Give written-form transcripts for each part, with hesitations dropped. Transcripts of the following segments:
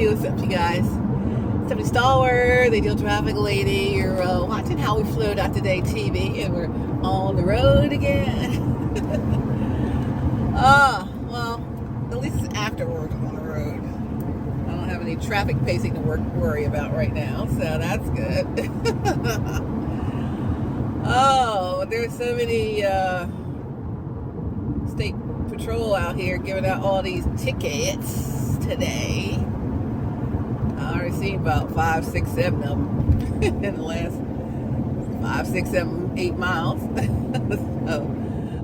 Hey, what's up, you guys? Stephanie Stalwart, the Ideal Traffic Lady. You're watching How We Float Out Today TV, and we're on the road again. Well, at least it's after work on the road. I don't have any traffic pacing to worry about right now, so that's good. Oh, there's so many state patrol out here giving out all these tickets today. I already seen about 5, 6, 7 of them in the last 5, 6, 7, 8 miles.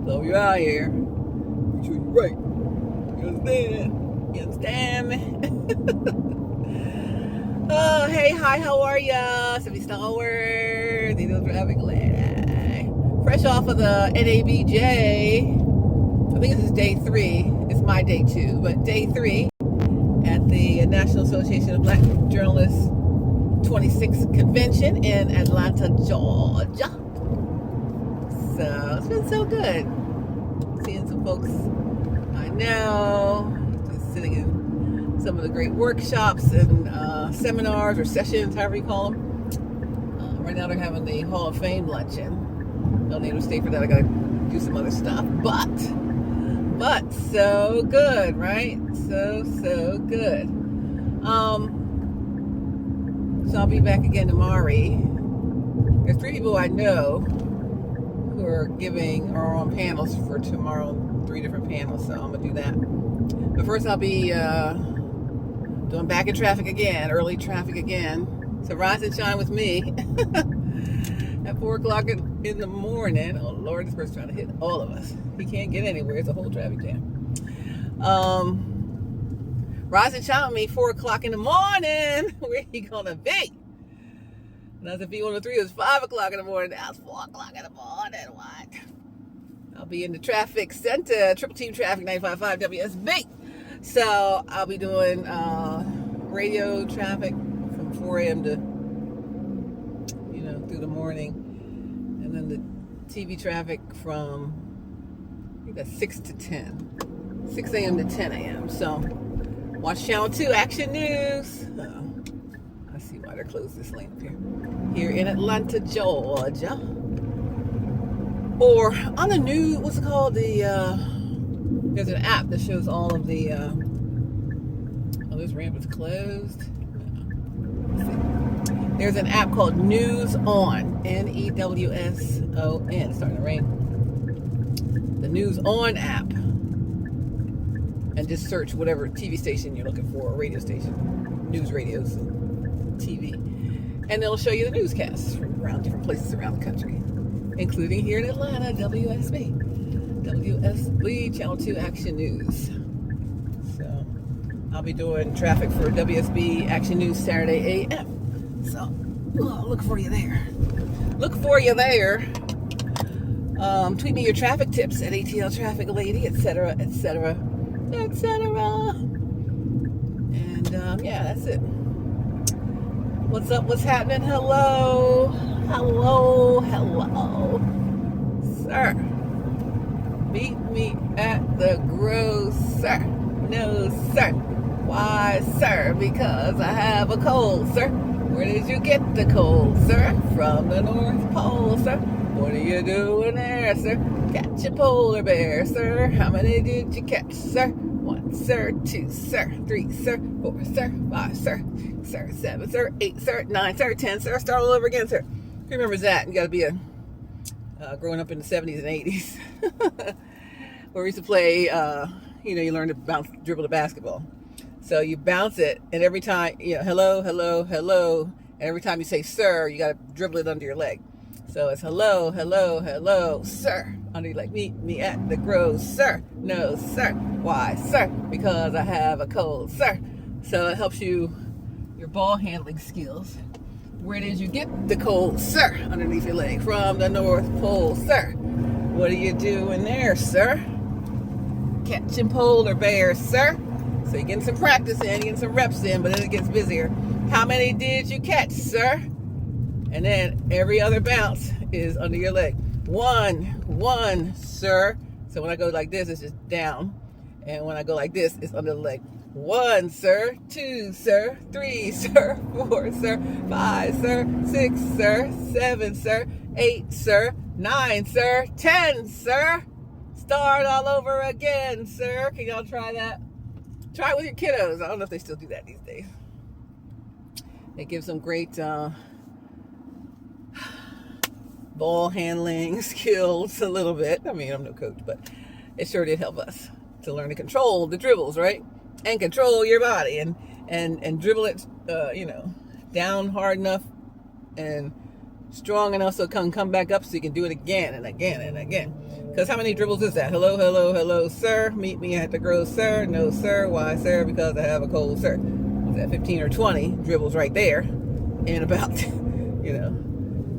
so if you're out here, make sure you're right. You understand? You understand me? Oh, hey, hi, how are ya? Stephanie Stalwart, the Ideal Traffic Lady. Fresh off of the NABJ. I think this is day 3. It's my day 2, but day 3 at the National Association of Black Journalists 26th Convention in Atlanta, Georgia. So it's been so good. Seeing some folks I know, just sitting in some of the great workshops and seminars or sessions, however you call them. Right now they're having the Hall of Fame luncheon. Don't need to stay for that. I gotta do some other stuff, but so good, right? So good. So I'll be back again tomorrow. There's 3 people I know who are on panels for tomorrow, 3 different panels, so I'm gonna do that. But first I'll be doing back in traffic again, early traffic again. So rise and shine with me at 4 o'clock in the morning. Oh Lord, this person's trying to hit all of us. He can't get anywhere. It's a whole traffic jam. Rise and shine with me, 4 o'clock in the morning. Where you gonna be? And as if B103 was 5 o'clock in the morning, now it's 4 o'clock in the morning. What? I'll be in the traffic center, Triple Team Traffic 95.5 WSB. So I'll be doing radio traffic from 4 a.m. to, through the morning. And then the TV traffic from, I think that's 6 to 10. 6 a.m. to 10 a.m. So watch Channel 2 Action News. I see why they're closed this lane up here in Atlanta, Georgia. Or on the new, what's it called? There's an app that shows all of the, this ramp is closed. There's an app called News On, Newson. It's starting to rain. The News On app. And just search whatever TV station you're looking for, or radio station, news radios, and TV. And it'll show you the newscasts from around different places around the country, including here in Atlanta, WSB, Channel 2 Action News. So I'll be doing traffic for WSB Action News Saturday AM. So look for you there. Tweet me your traffic tips at ATL Traffic Lady, etc., etc., etc. And yeah, that's it. What's up? What's happening? Hello, sir. Meet me at the grocer. No, sir. Why, sir? Because I have a cold, sir. Where did you get the cold, sir? From the North Pole, sir. What are you doing there, sir? Catch a polar bear, sir. How many did you catch, sir? 1, sir. 2, sir. 3, sir. 4, sir. 5, sir. 6, sir. 7, sir. 8, sir. 9, sir. 10, sir. Start all over again, sir. Who remembers that? You got to be growing up in the 70s and 80s. Where we used to play, you learn to dribble the basketball. So you bounce it, and every time, hello, hello, hello. And every time you say sir, you got to dribble it under your leg. So it's hello, hello, hello, sir. Under your leg. Meet me at the grocer. No, sir. Why, sir? Because I have a cold, sir. So it helps your ball handling skills. Where did you get the cold, sir? Underneath your leg. From the North Pole, sir. What are you doing there, sir? Catching polar bears, sir. So you're getting some practice in, you're getting some reps in, but then it gets busier. How many did you catch, sir? And then every other bounce is under your leg. 1, sir. So when I go like this, it's just down. And when I go like this, it's under the leg. 1, sir. 2, sir. 3, sir. 4, sir. 5, sir. 6, sir. 7, sir. 8, sir. 9, sir. 10, sir. Start all over again, sir. Can y'all try that? Try it with your kiddos. I don't know if they still do that these days. It gives them great ball handling skills a little bit. I mean, I'm no coach, but it sure did help us to learn to control the dribbles, right? And control your body and dribble it, down hard enough and strong enough so it can come back up so you can do it again and again and again. Because how many dribbles is that? Hello, hello, hello, sir. Meet me at the Grove, sir. No, sir. Why, sir? Because I have a cold, sir. Is that 15 or 20 dribbles right there in about,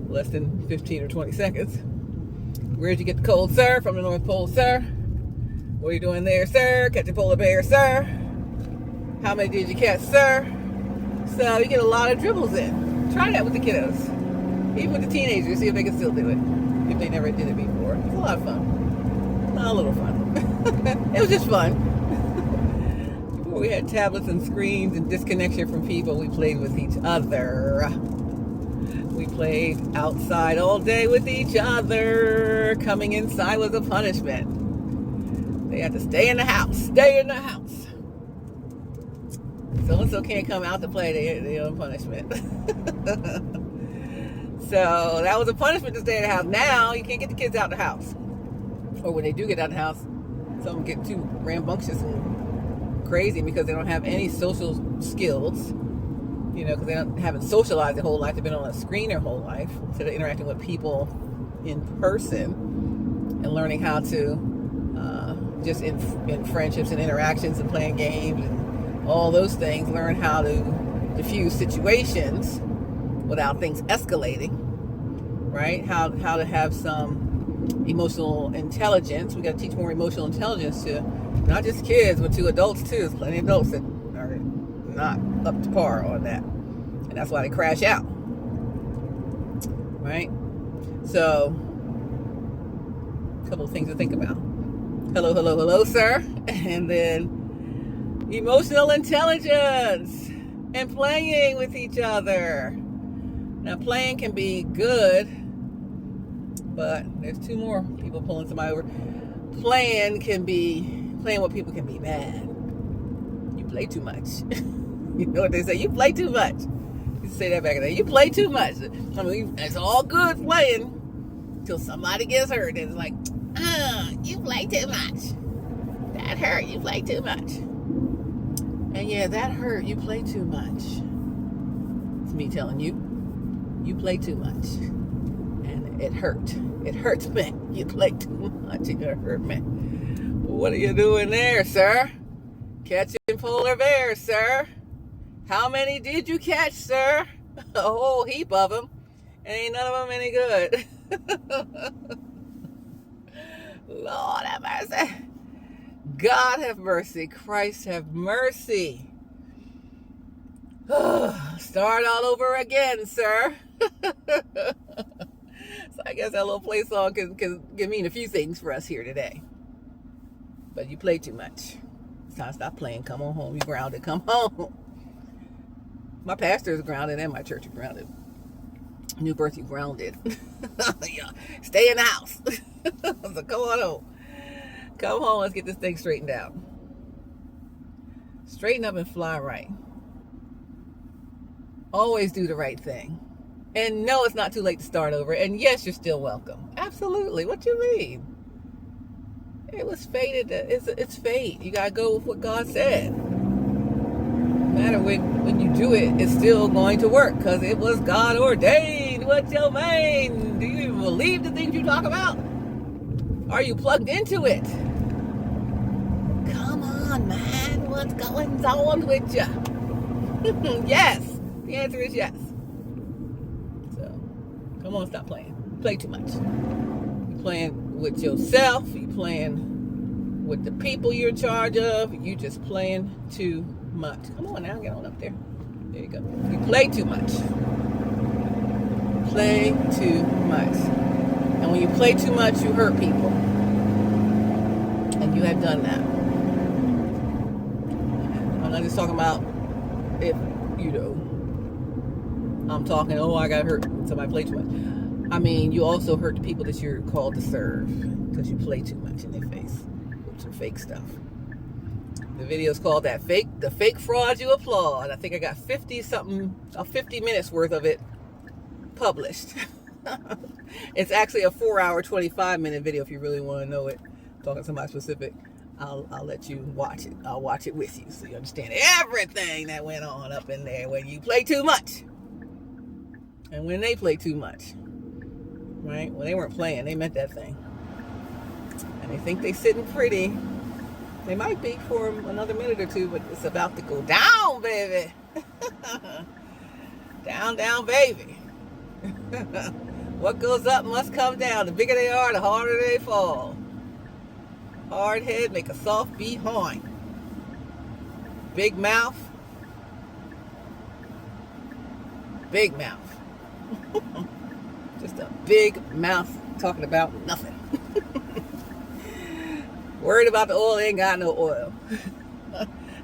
less than 15 or 20 seconds. Where'd you get the cold, sir? From the North Pole, sir. What are you doing there, sir? Catch a polar bear, sir. How many did you catch, sir? So you get a lot of dribbles in. Try that with the kiddos. Even with the teenagers, see if they can still do it. If they never did it before. It's a lot of fun. Not a little fun. It was just fun. Before we had tablets and screens and disconnection from people, we played with each other. We played outside all day with each other. Coming inside was a punishment. They had to stay in the house. Stay in the house. So-and-so can't come out to play. They're on punishment. So that was a punishment to stay in the house. Now you can't get the kids out of the house. Or when they do get out of the house, some of them get too rambunctious and crazy because they don't have any social skills. Because they haven't socialized their whole life. They've been on a screen their whole life instead of interacting with people in person and learning how to just in friendships and interactions and playing games and all those things, learn how to diffuse situations without things escalating, right? How to have some emotional intelligence. We got to teach more emotional intelligence to not just kids, but to adults too. There's plenty of adults that are not up to par on that. And that's why they crash out, right? So, a couple of things to think about. Hello, hello, hello, sir. And then emotional intelligence and playing with each other. Now, playing can be good, but there's two more people pulling somebody over. Playing with people can be bad. You play too much. You know what they say? You play too much. You say that back in the day. You play too much. I mean, it's all good playing until somebody gets hurt. And it's like, you play too much. That hurt. You play too much. And yeah, that hurt. You play too much. It's me telling you. You play too much. And it hurt. It hurts me. You play too much. It hurt me. What are you doing there, sir? Catching polar bears, sir. How many did you catch, sir? A whole heap of them. And ain't none of them any good. Lord have mercy. God have mercy. Christ have mercy. Start all over again, sir. So I guess that little play song can mean a few things for us here today. But you play too much. It's time to stop playing. Come on home. You grounded. Come home. My pastor is grounded and my church is grounded. New Birth, you grounded. Yeah. Stay in the house. So come on home. Come home. Let's get this thing straightened out. Straighten up and fly right. Always do the right thing. And no, it's not too late to start over. And yes, you're still welcome. Absolutely. What you mean? It was fated. It's fate. You gotta go with what God said. No matter when you do it, it's still going to work because it was God ordained. What's your mean? Do you even believe the things you talk about? Are you plugged into it? Come on, man. What's going on with you? Yes. The answer is yes. So, come on, stop playing. You play too much. You're playing with yourself. You're playing with the people you're in charge of. You just playing too much. Come on now, get on up there. There you go. You play too much. Play too much. And when you play too much, you hurt people. And you have done that. not just talking about if, you know, I'm talking, oh, I got hurt when somebody played too much. I mean, you also hurt the people that you're called to serve because you play too much in their face with some fake stuff. The video is called the fake fraud you applaud. I think I got 50 minutes worth of it published. It's actually a 4-hour, 25-minute video if you really want to know it. Talking to somebody specific, I'll let you watch it. I'll watch it with you so you understand everything that went on up in there when you play too much. And when they play too much. Right? When they weren't playing, they meant that thing. And they think they sitting pretty. They might be for another minute or two, but it's about to go down, baby. Down, down, baby. What goes up must come down. The bigger they are, the harder they fall. Hard head make a soft behind. Big mouth. Big mouth. Just a big mouth talking about nothing. Worried about the oil, ain't got no oil.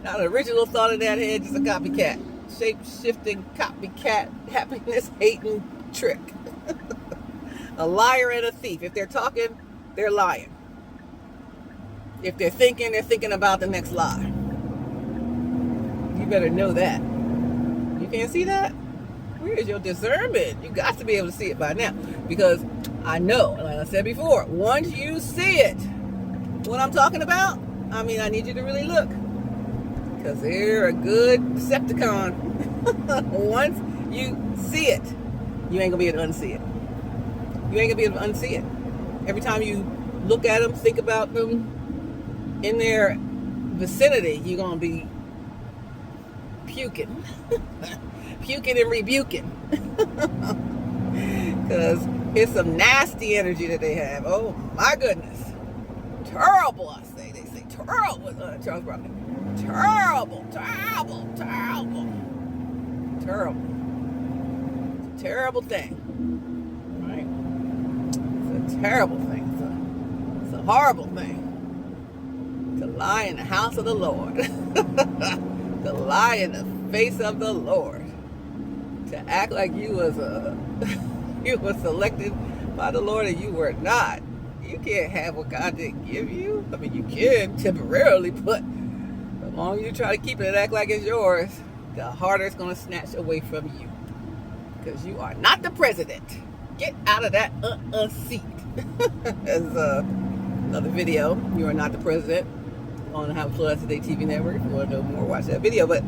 Not an original thought in that head, just a copycat. Shape-shifting copycat, happiness-hating trick. A liar and a thief. If they're talking, they're lying. If they're thinking about the next lie. You better know that. You can't see that? Where is your discernment? You got to be able to see it by now. Because I know, like I said before, once you see it, what I'm talking about, I mean, I need you to really look. Because they're a good Decepticon. Once you see it, you ain't going to be able to unsee it. You ain't going to be able to unsee it. Every time you look at them, think about them, in their vicinity, you're going to be puking. Puking and rebuking. Because it's some nasty energy that they have. Oh, my goodness. Terrible, I say. They say terrible. Charles Barkley. Terrible, terrible, terrible. Terrible. It's a terrible thing. Right? It's a terrible thing. It's a horrible thing. To lie in the house of the Lord. To lie in the face of the Lord. To act like you was selected by the Lord and you were not. You can't have what God didn't give you. I mean, you can temporarily, but the longer you try to keep it and act like it's yours, the harder it's going to snatch away from you. Because you are not the president. Get out of that seat. There's another video. You are not the president on Have a Plus Today TV network. If you want to know more, watch that video. But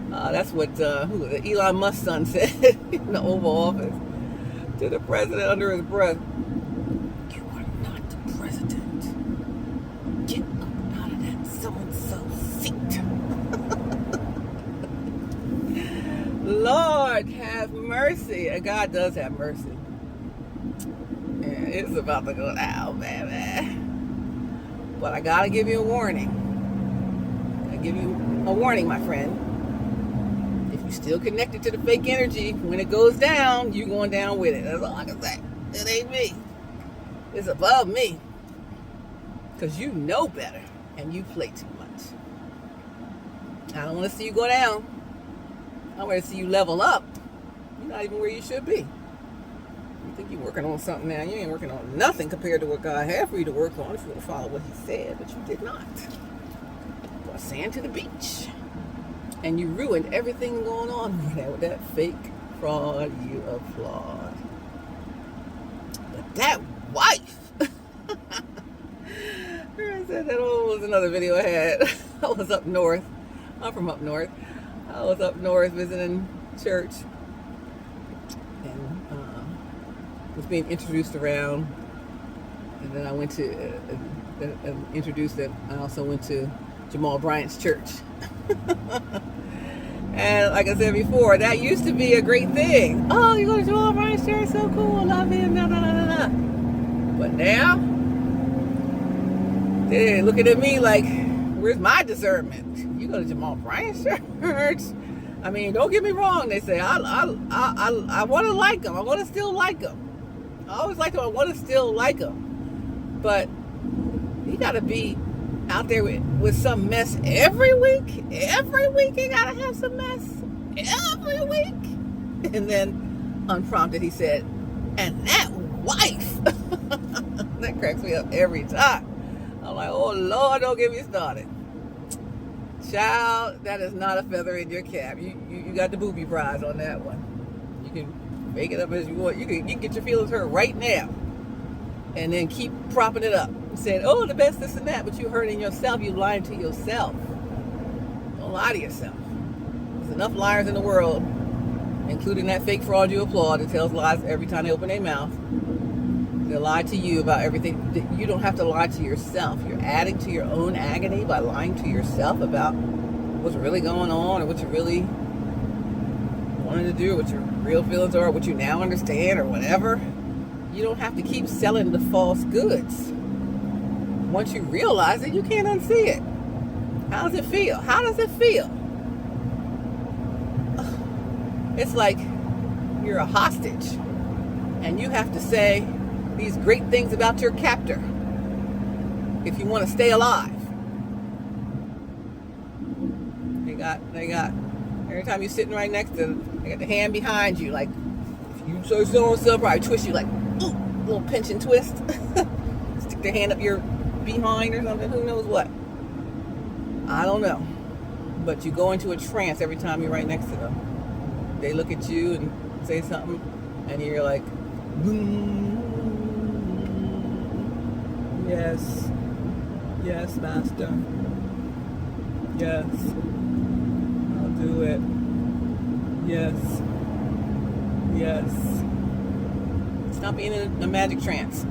that's what Elon Musk's son said in the Oval Office to the president under his breath. You are not the president. Get up out of that so-and-so seat. Lord have mercy. And God does have mercy. And it's about to go down, baby. But I gotta give you a warning. I give you a warning, my friend. If you're still connected to the fake energy, when it goes down, you're going down with it. That's all I can say. It ain't me. It's above me. Because you know better and you play too much. I don't want to see you go down. I want to see you level up. You're not even where you should be. You think you're working on something now. You ain't working on nothing compared to what God had for you to work on if you would follow what He said, but you did not. Brought sand to the beach. And you ruined everything going on over there with that fake fraud you applaud. But that wife. I said that was another video I had. I was up north. I'm from up north. I was up north visiting church. And was being introduced around. And then I went to introduced that I also went to Jamal Bryant's church. And like I said before, that used to be a great thing. Oh, you go to Jamal Bryant's church, so cool, love him, nah, nah, nah, nah, nah. But now, they're looking at me like, where's my discernment? You go to Jamal Bryant's church? I mean, don't get me wrong. They say, I want to like him. I want to still like him. I always like him. I want to still like him. But he got to be out there with some mess every week. Every week you gotta have some mess. Every week. And then, unprompted, he said, and that wife. That cracks me up every time. I'm like, oh Lord, don't get me started. Child, that is not a feather in your cap. You got the booby prize on that one. You can make it up as you want. You can get your feelings hurt right now. And then keep propping it up. Saying, oh, the best, this and that. But you hurting yourself. You lying to yourself. Don't lie to yourself. There's enough liars in the world, including that fake fraud you applaud that tells lies every time they open their mouth. They lie to you about everything. You don't have to lie to yourself. You're adding to your own agony by lying to yourself about what's really going on or what you really wanted to do, what your real feelings are, what you now understand or whatever. You don't have to keep selling the false goods. Once you realize it, you can't unsee it. How does it feel? How does it feel? It's like you're a hostage and you have to say these great things about your captor if you want to stay alive. They got every time you're sitting right next to them, they got the hand behind you, like if you so and so probably twist you like ooh, little pinch and twist. Stick their hand up your behind or something, who knows what. I don't know. But you go into a trance every time you're right next to them. They look at you and say something and you're like, yes, yes, master, yes, I'll do it, yes, yes. Stop being in a magic trance.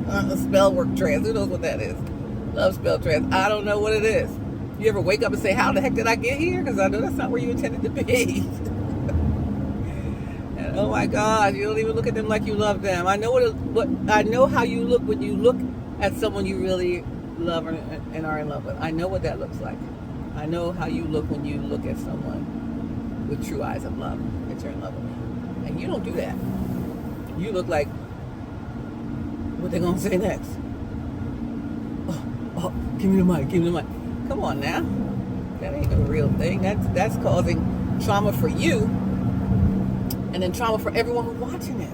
A spell work trance. Who knows what that is? Love spell trance. I don't know what it is. You ever wake up and say, how the heck did I get here? Because I know that's not where you intended to be. And oh my God, you don't even look at them like you love them. I know I know how you look when you look at someone you really love and are in love with. I know what that looks like. I know how you look when you look at someone with true eyes of love that you're in love with. And you don't do that. You look like, what they gonna say next? Oh, give me the mic, give me the mic. Come on now. That ain't a real thing. That's causing trauma for you and then trauma for everyone who's watching it.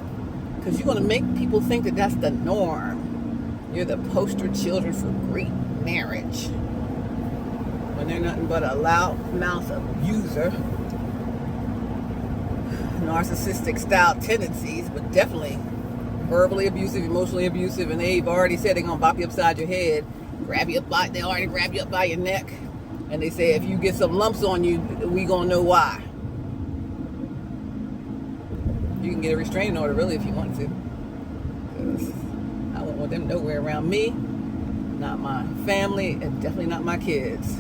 Because you're gonna make people think that that's the norm. You're the poster children for great marriage. When they're nothing but a loud-mouth abuser. Narcissistic style tendencies, but definitely verbally abusive, emotionally abusive, and they've already said they're gonna bop you upside your head, they already grab you up by your neck, and they say if you get some lumps on you, we gonna know why. You can get a restraining order really if you want to, because I won't want them nowhere around me, not my family, and definitely not my kids.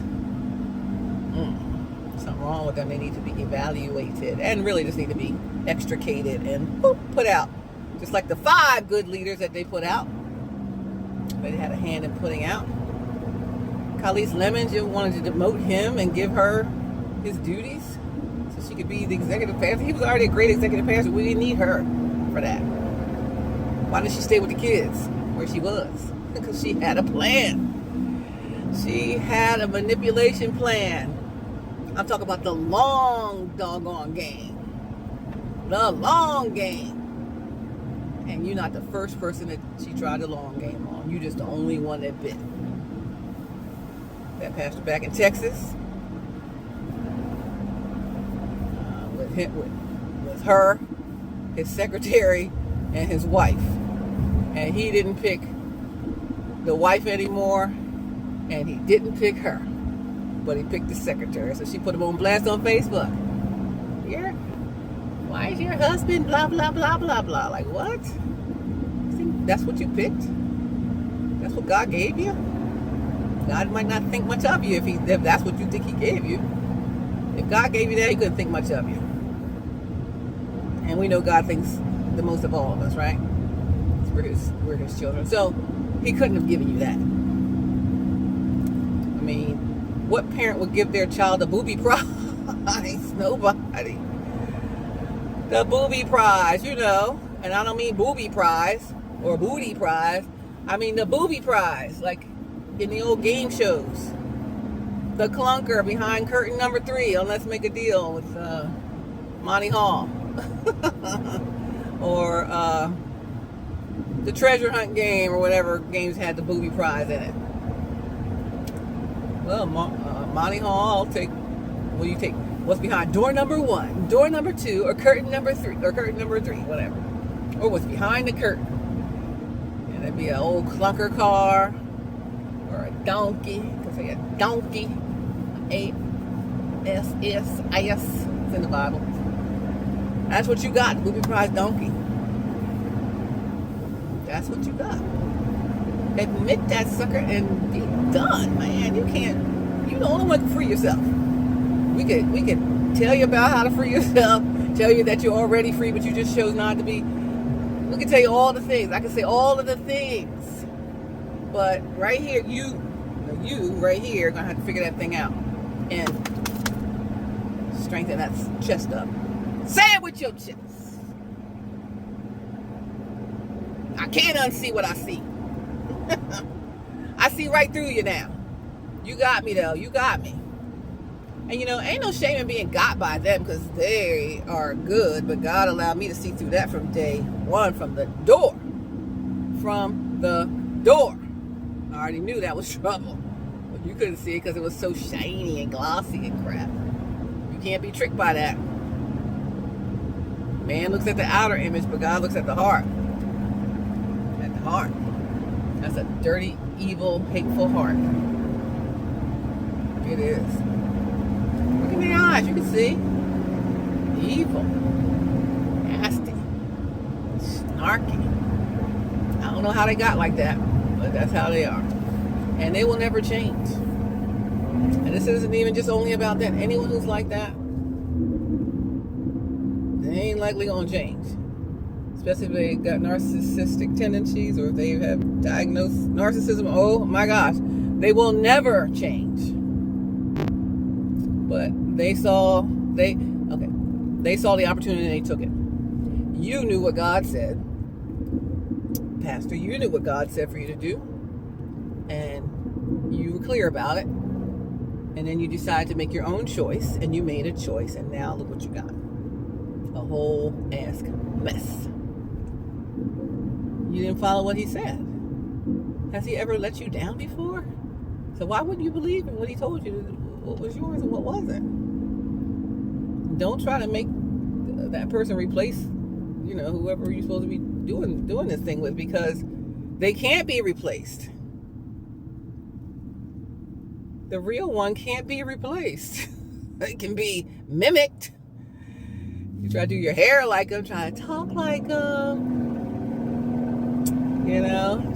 Something wrong with them. They need to be evaluated and really just need to be extricated and put out. Just like the 5 good leaders that they put out. They had a hand in putting out. Khalees Lemons, you wanted to demote him and give her his duties so she could be the executive pastor. He was already a great executive pastor. We didn't need her for that. Why did she stay with the kids where she was? Because she had a plan. She had a manipulation plan. I'm talking about the long doggone game. The long game. And you're not the first person that she tried the long game on. You're just the only one that bit. That pastor back in Texas. With her, his secretary, and his wife. And he didn't pick the wife anymore. And he didn't pick her. But he picked the secretary. So she put him on blast on Facebook. Why is your husband blah, blah, blah, blah, blah? Like, what? You think that's what you picked? That's what God gave you? God might not think much of you if that's what you think he gave you. If God gave you that, he couldn't think much of you. And we know God thinks the most of all of us, right? We're his children. So he couldn't have given you that. I mean, what parent would give their child a booby prize? Nobody. The booby prize, you know. And I don't mean booby prize or booty prize. I mean the booby prize. Like, in the old game shows. The clunker behind curtain number 3 on Let's Make a Deal with Monty Hall. Or the treasure hunt game, or whatever games had the booby prize in it. Well, Monty Hall, what do you take? What's behind door number 1, door number 2, or curtain number 3, whatever. Or what's behind the curtain. And it'd be an old clunker car, or a donkey, because they had donkey, A-S-S-I-S, it's in the Bible. That's what you got, booby prize donkey. That's what you got. Admit that sucker and be done, man. You the only one can free yourself. We could tell you about how to free yourself, tell you that you're already free, but you just chose not to be. We can tell you all the things. I can say all of the things. But right here, you right here are going to have to figure that thing out. And strengthen that chest up. Say it with your chest. I can't unsee what I see. I see right through you now. You got me, though. You got me. And ain't no shame in being got by them, because they are good. But God allowed me to see through that from day one, from the door. From the door. I already knew that was trouble. But you couldn't see it because it was so shiny and glossy and crap. You can't be tricked by that. Man looks at the outer image, but God looks at the heart. At the heart. That's a dirty, evil, hateful heart. It is. Look in the eyes, you can see. Evil. Nasty. Snarky. I don't know how they got like that, but that's how they are. And they will never change. And this isn't even just only about that. Anyone who's like that, they ain't likely gonna change. Especially if they got narcissistic tendencies, or if they have diagnosed narcissism. Oh my gosh, they will never change. But they saw the opportunity and they took it. You knew what God said, Pastor. You knew what God said for you to do, and you were clear about it. And then you decided to make your own choice, and you made a choice, and now look what you got. A whole ass mess. You didn't follow what he said. Has he ever let you down before? So why wouldn't you believe in what he told you, what was yours and what wasn't? Don't try to make that person replace, whoever you're supposed to be doing this thing with, because they can't be replaced. The real one can't be replaced. It can be mimicked. You try to do your hair like them, try to talk like them,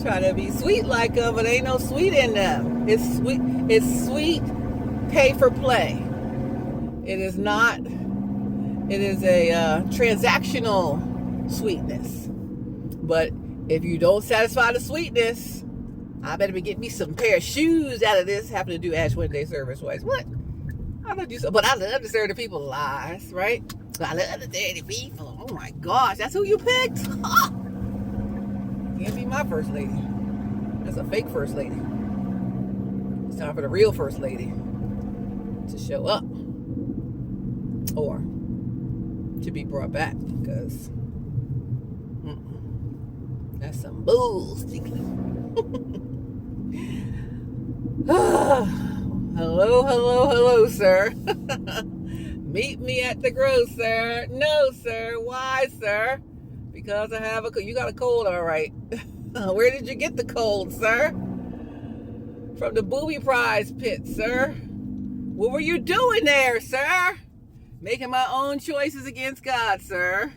try to be sweet like them, but ain't no sweet in them. It's sweet pay for play. It is not. It is a transactional sweetness. But if you don't satisfy the sweetness, I better be getting me some pair of shoes out of this, having to do Ash Wednesday service wise. What? I love you so, but I love to serve the people lies, right? I love to serve the people. Oh my gosh, that's who you picked? Huh. Can't be my first lady. That's a fake first lady. It's time for the real first lady to show up, or to be brought back, because that's some bull. Hello, sir. Meet me at the grocer. No, sir. Why, sir? Because I have you got a cold, all right. Where did you get the cold, sir? From the booby prize pit, sir. What were you doing there, sir? Making my own choices against God, sir.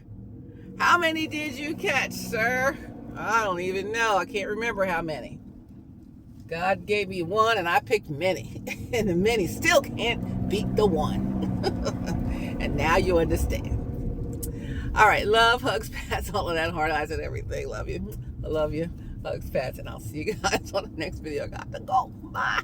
How many did you catch, sir? I don't even know. I can't remember how many. God gave me one, and I picked many. And the many still can't beat the one. And now you understand. All right. Love, hugs, pats, all of that, heart eyes and everything. Love you. I love you. Hugs, pats, and I'll see you guys on the next video. I got to go. Bye.